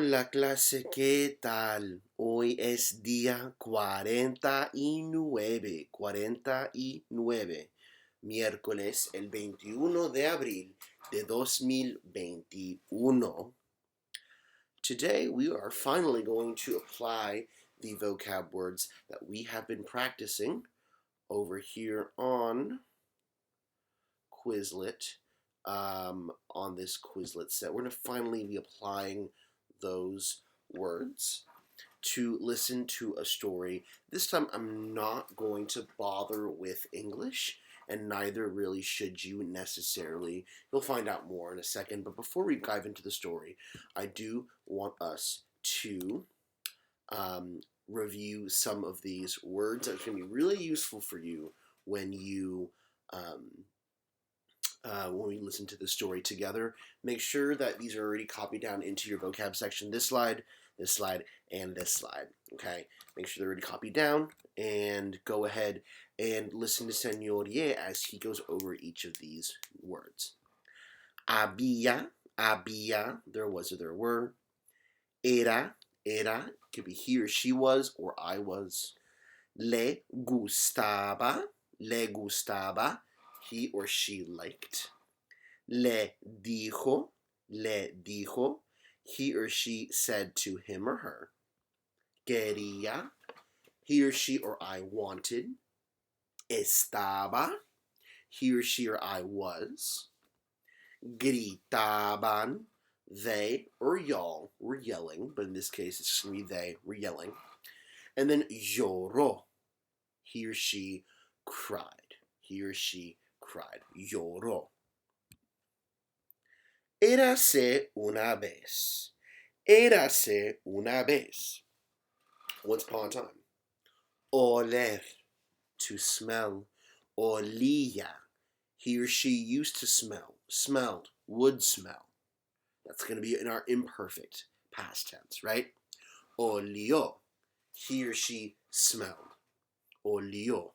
La clase, ¿qué tal? Hoy es día 49, miércoles el 21 de abril de 2021. Today we are finally going to apply the vocab words that we have been practicing over here on Quizlet, on this Quizlet set. We're going to finally be applying those words to listen to a story. This time I'm not going to bother with English, and neither really should you necessarily. You'll find out more in a second, but before we dive into the story, I do want us to review some of these words that are going to be really useful for you when we listen to the story together. Make sure that these are already copied down into your vocab section. This slide, and this slide. Okay, make sure they're already copied down, and go ahead and listen to Senor Ye as he goes over each of these words. Había, there was or there were. Era, could be he or she was or I was. Le gustaba, he or she liked. Le dijo, he or she said to him or her. Quería, he or she or I wanted. Estaba, he or she or I was. Gritaban, they or y'all were yelling, but in this case it's just going to be they were yelling. And then lloró, he or she cried. Lloró. Érase una vez. Once upon a time. Oler, to smell. Olía, he or she used to smell, smelled, would smell. That's going to be in our imperfect past tense, right? Olió, he or she smelled. Olió,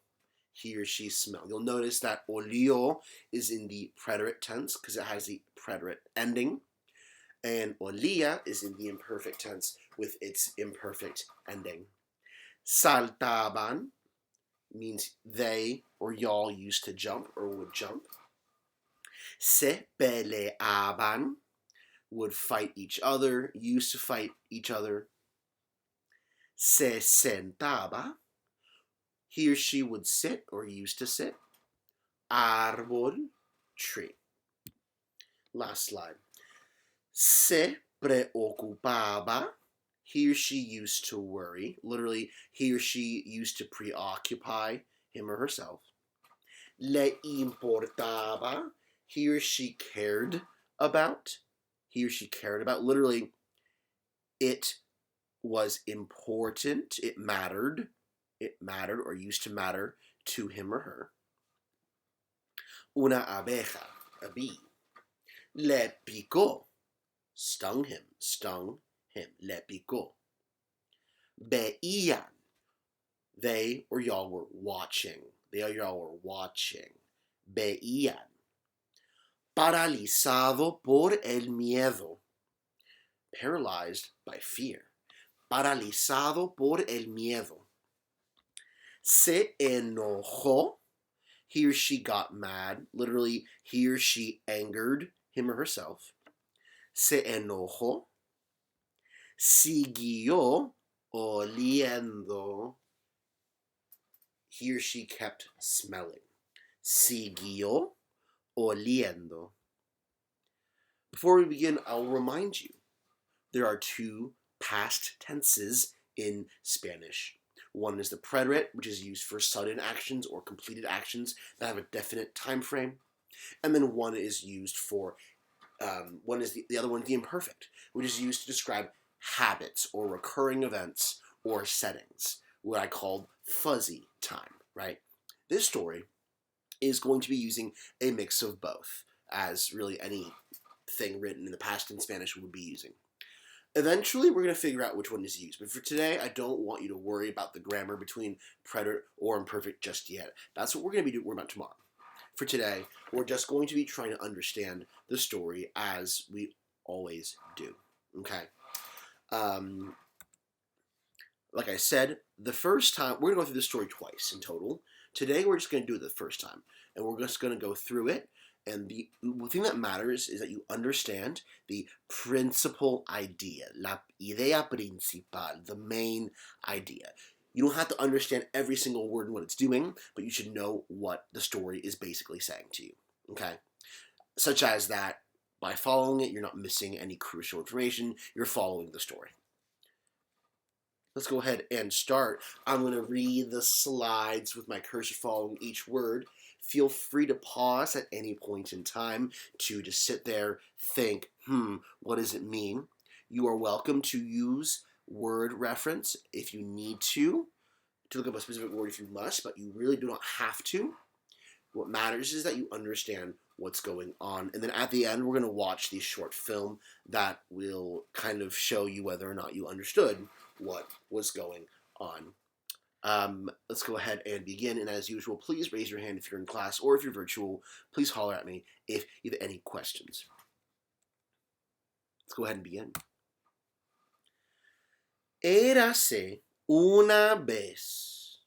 he or she smelled. You'll notice that olió is in the preterite tense because it has the preterite ending. And olía is in the imperfect tense with its imperfect ending. Saltaban means they or y'all used to jump or would jump. Se peleaban, would fight each other, used to fight each other. Se sentaba, he or she would sit or used to sit. Árbol, tree. Last slide. Se preocupaba, he or she used to worry. Literally, he or she used to preoccupy him or herself. Le importaba, he or she cared about. Literally, it was important. It mattered or used to matter to him or her. Una abeja, a bee. Le picó, stung him. Le picó. Veían, they or y'all were watching. Veían. Paralizado por el miedo, paralyzed by fear. Paralizado por el miedo. Se enojó, he or she got mad. Literally, he or she angered him or herself. Se enojó. Siguió oliendo, he or she kept smelling. Siguió oliendo. Before we begin, I'll remind you, there are two past tenses in Spanish. One is the preterite, which is used for sudden actions or completed actions that have a definite time frame. And then one is used for, the other one, the imperfect, which is used to describe habits or recurring events or settings, what I called fuzzy time, right? This story is going to be using a mix of both, as really anything written in the past in Spanish would be using. Eventually, we're going to figure out which one is used. But for today, I don't want you to worry about the grammar between preterite or imperfect just yet. That's what we're going to be worrying about tomorrow. For today, we're just going to be trying to understand the story as we always do. Okay? Like I said, the first time, we're going to go through the story twice in total. Today, we're just going to do it the first time. And we're just going to go through it. And the thing that matters is that you understand the principal idea, la idea principal, the main idea. You don't have to understand every single word and what it's doing, but you should know what the story is basically saying to you. Okay? Such as that by following it, you're not missing any crucial information. You're following the story. Let's go ahead and start. I'm going to read the slides with my cursor following each word. Feel free to pause at any point in time to just sit there, think, what does it mean? You are welcome to use word reference if you need to look up a specific word if you must, but you really do not have to. What matters is that you understand what's going on. And then at the end, we're going to watch the short film that will kind of show you whether or not you understood what was going on. Let's go ahead and begin. And as usual, please raise your hand if you're in class, or if you're virtual, please holler at me if you have any questions. Let's go ahead and begin. Érase una vez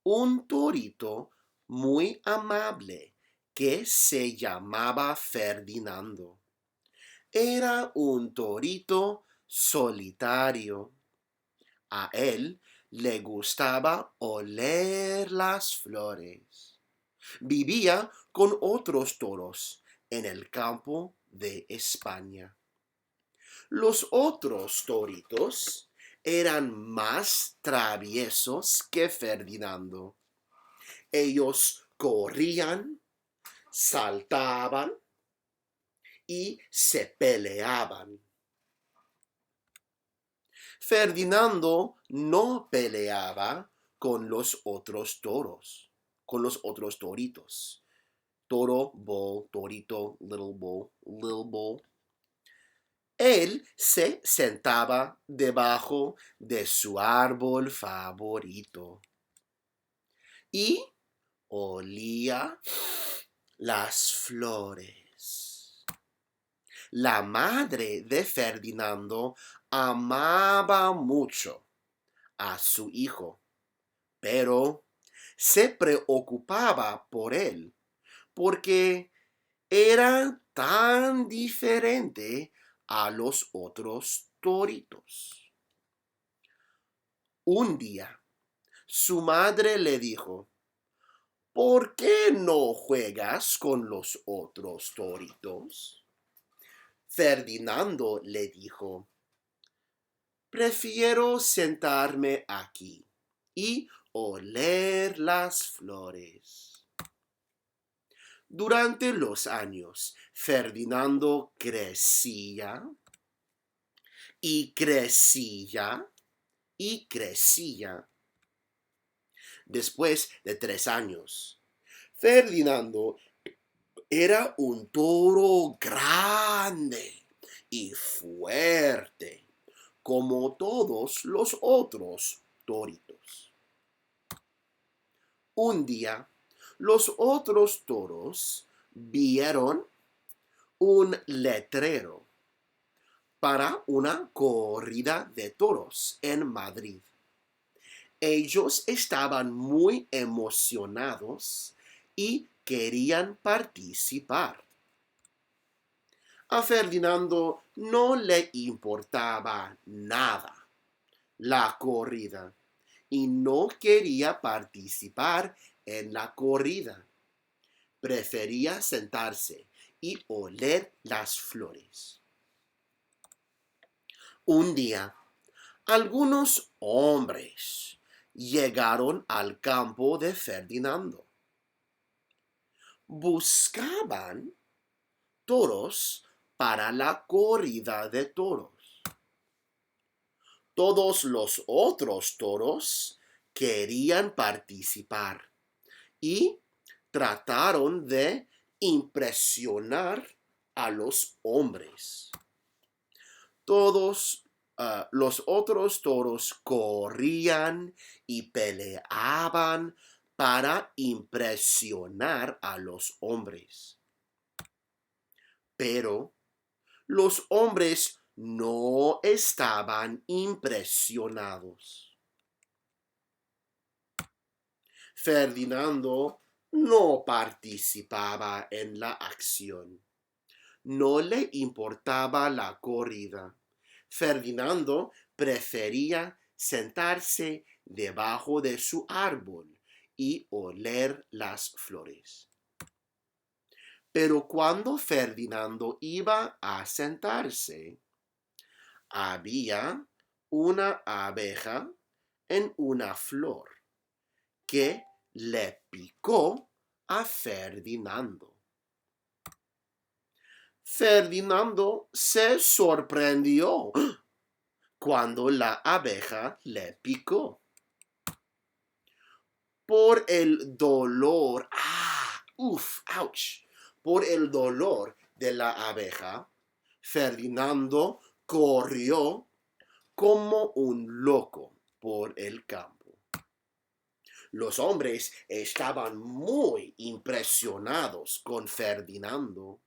un torito muy amable que se llamaba Ferdinando. Era un torito solitario. A él le gustaba oler las flores. Vivía con otros toros en el campo de España. Los otros toritos eran más traviesos que Ferdinando. Ellos corrían, saltaban y se peleaban. Ferdinando no peleaba con los otros toros, con los otros toritos. Toro, bull, torito, little bull. Él se sentaba debajo de su árbol favorito y olía las flores. La madre de Ferdinando amaba mucho a su hijo, pero se preocupaba por él porque era tan diferente a los otros toritos. Un día, su madre le dijo: ¿por qué no juegas con los otros toritos? Ferdinando le dijo: prefiero sentarme aquí y oler las flores. Durante los años, Ferdinando crecía y crecía y crecía. Después de 3 años, Ferdinando era un toro grande y fuerte, como todos los otros toritos. Un día, los otros toros vieron un letrero para una corrida de toros en Madrid. Ellos estaban muy emocionados y querían participar. A Ferdinando no le importaba nada la corrida y no quería participar en la corrida. Prefería sentarse y oler las flores. Un día, algunos hombres llegaron al campo de Ferdinando. Buscaban toros para la corrida de toros. Todos los otros toros querían participar y trataron de impresionar a los hombres. Todos los otros toros corrían y peleaban para impresionar a los hombres. Pero los hombres no estaban impresionados. Ferdinando no participaba en la acción. No le importaba la corrida. Ferdinando prefería sentarse debajo de su árbol y oler las flores. Pero cuando Ferdinando iba a sentarse, había una abeja en una flor que le picó a Ferdinando. Ferdinando se sorprendió cuando la abeja le picó. Por el dolor, ouch, por el dolor de la abeja, Ferdinando corrió como un loco por el campo. Los hombres estaban muy impresionados con Ferdinando.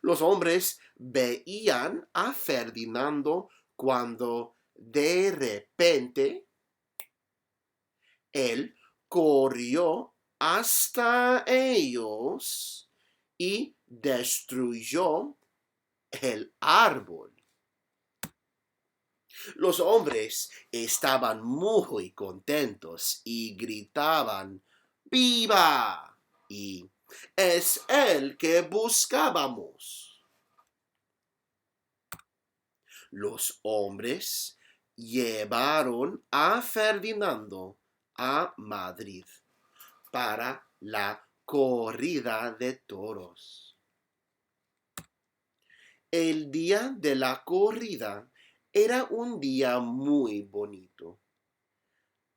Los hombres veían a Ferdinando cuando de repente él corrió hasta ellos y destruyó el árbol. Los hombres estaban muy contentos y gritaban ¡Viva! Y es el que buscábamos. Los hombres llevaron a Ferdinando a Madrid para la corrida de toros. El día de la corrida era un día muy bonito.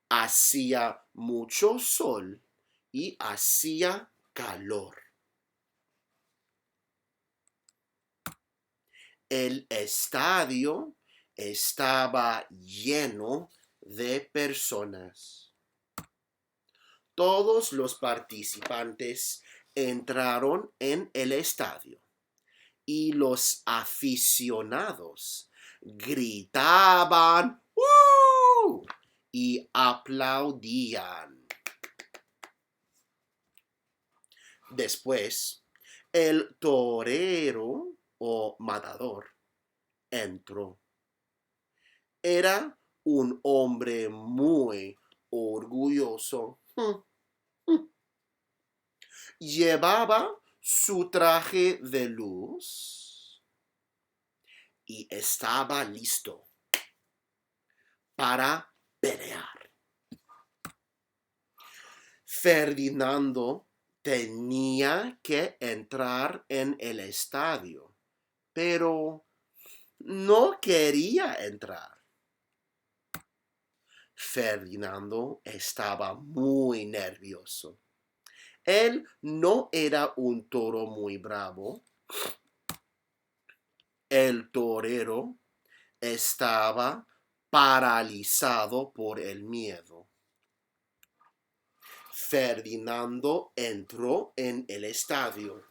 Hacía mucho sol y hacía calor. El estadio estaba lleno de personas. Todos los participantes entraron en el estadio y los aficionados gritaban ¡Uh! Y aplaudían. Después, el torero o matador entró. Era un hombre muy orgulloso. Llevaba su traje de luz y estaba listo para pelear. Ferdinando tenía que entrar en el estadio, pero no quería entrar. Ferdinando estaba muy nervioso. Él no era un toro muy bravo. El torero estaba paralizado por el miedo. Ferdinando entró en el estadio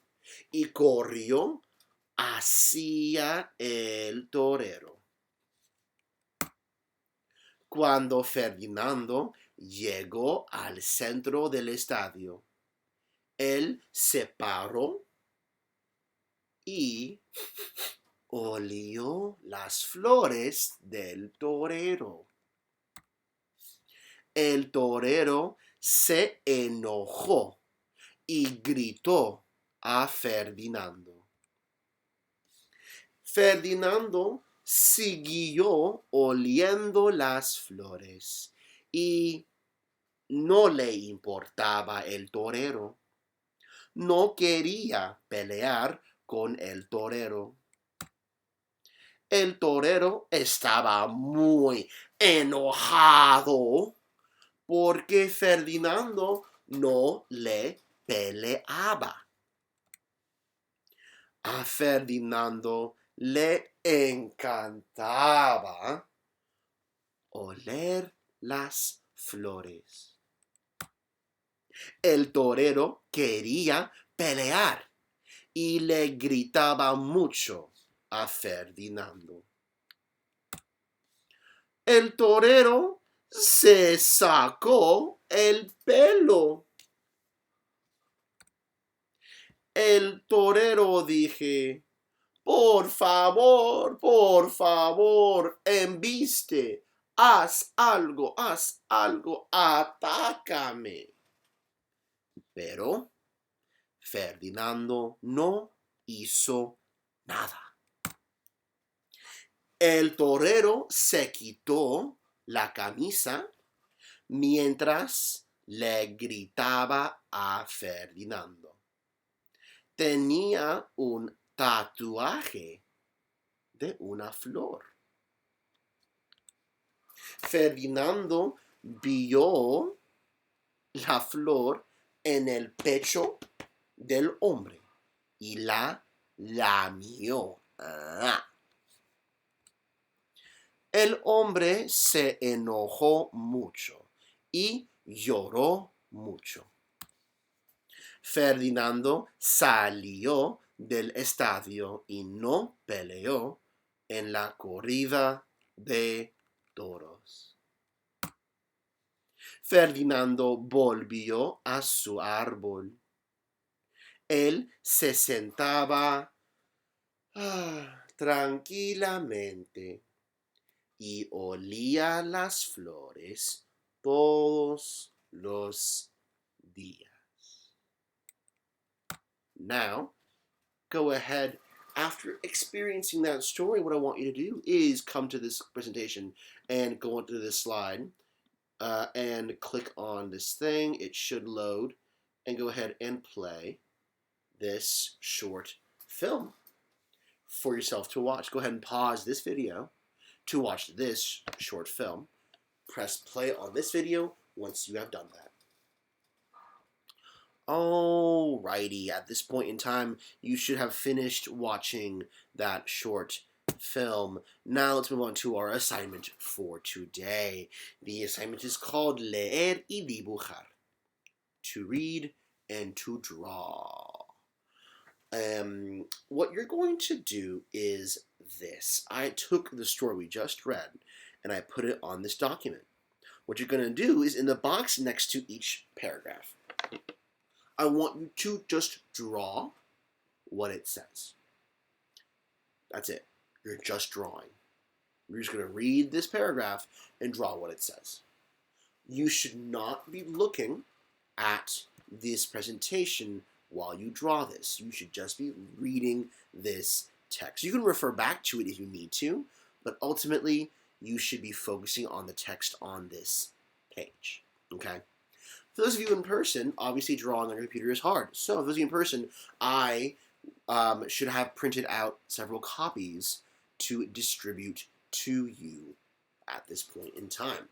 y corrió hacia el torero. Cuando Ferdinando llegó al centro del estadio, él se paró y olió las flores del torero. El torero se enojó y gritó a Ferdinando. Ferdinando siguió oliendo las flores y no le importaba el torero. No quería pelear con el torero. El torero estaba muy enojado porque Ferdinando no le peleaba. A Ferdinando le encantaba oler las flores. El torero quería pelear y le gritaba mucho a Ferdinando. El torero se sacó el pelo. El torero dije, por favor, embiste, haz algo, atácame. Pero Ferdinando no hizo nada. El torero se quitó la camisa mientras le gritaba a Ferdinando. Tenía un tatuaje de una flor. Ferdinando vio la flor en el pecho del hombre y la lamió. El hombre se enojó mucho y lloró mucho. Ferdinando salió del estadio y no peleó en la corrida de toros. Ferdinando volvió a su árbol. Él se sentaba tranquilamente y olía las flores todos los días. Now, go ahead. After experiencing that story, what I want you to do is come to this presentation and go onto this slide and click on this thing. It should load, and go ahead and play this short film for yourself to watch. Go ahead and pause this video to watch this short film. Press play on this video once you have done that. Alrighty, at this point in time, you should have finished watching that short film. Now let's move on to our assignment for today. The assignment is called Leer y dibujar, to read and to draw. What you're going to do is this. I took the story we just read and I put it on this document. What you're going to do is in the box next to each paragraph, I want you to just draw what it says. That's it. You're just drawing. You're just going to read this paragraph and draw what it says. You should not be looking at this presentation while you draw this. You should just be reading this text. You can refer back to it if you need to, but ultimately you should be focusing on the text on this page. Okay? For those of you in person, obviously drawing on your computer is hard. So for those of you in person, I should have printed out several copies to distribute to you at this point in time.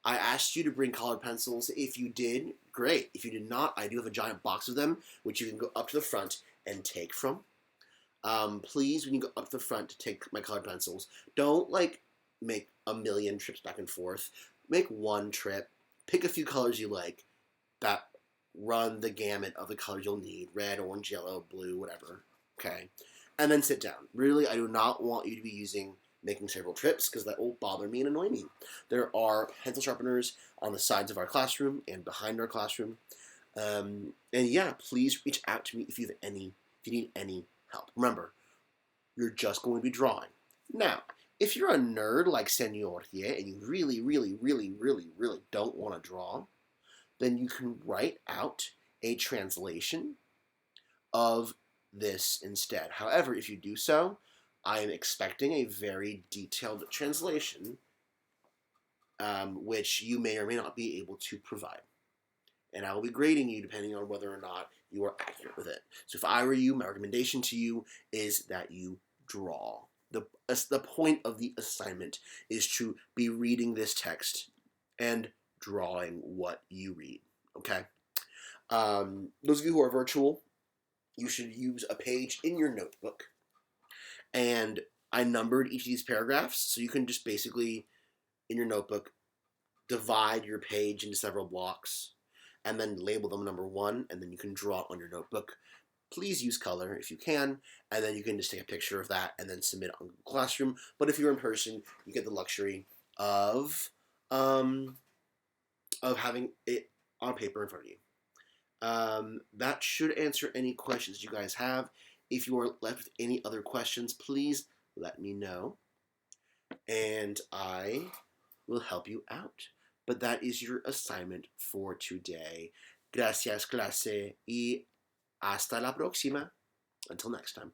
I asked you to bring colored pencils. If you did, great. If you did not, I do have a giant box of them, which you can go up to the front and take from. Please, when you go up to the front to take my colored pencils, don't make a million trips back and forth. Make one trip. Pick a few colors you like that run the gamut of the colors you'll need. Red, orange, yellow, blue, whatever. Okay? And then sit down. Really, I do not want you to be making several trips because that will bother me and annoy me. There are pencil sharpeners on the sides of our classroom and behind our classroom. And yeah, please reach out to me if you need any help. Remember, you're just going to be drawing. Now, if you're a nerd like Senor here and you really don't want to draw, then you can write out a translation of this instead. However, if you do so, I am expecting a very detailed translation, which you may or may not be able to provide. And I will be grading you depending on whether or not you are accurate with it. So if I were you, my recommendation to you is that you draw. The point of the assignment is to be reading this text and drawing what you read, okay? Those of you who are virtual, you should use a page in your notebook. And I numbered each of these paragraphs, so you can just basically, in your notebook, divide your page into several blocks, and then label them number 1, and then you can draw it on your notebook. please use color if you can, and then you can just take a picture of that and then submit it on Google Classroom. But if you're in person, you get the luxury um, of having it on paper in front of you. That should answer any questions you guys have. If you are left with any other questions, please let me know, and I will help you out. But that is your assignment for today. Gracias, clase, y hasta la próxima. Until next time.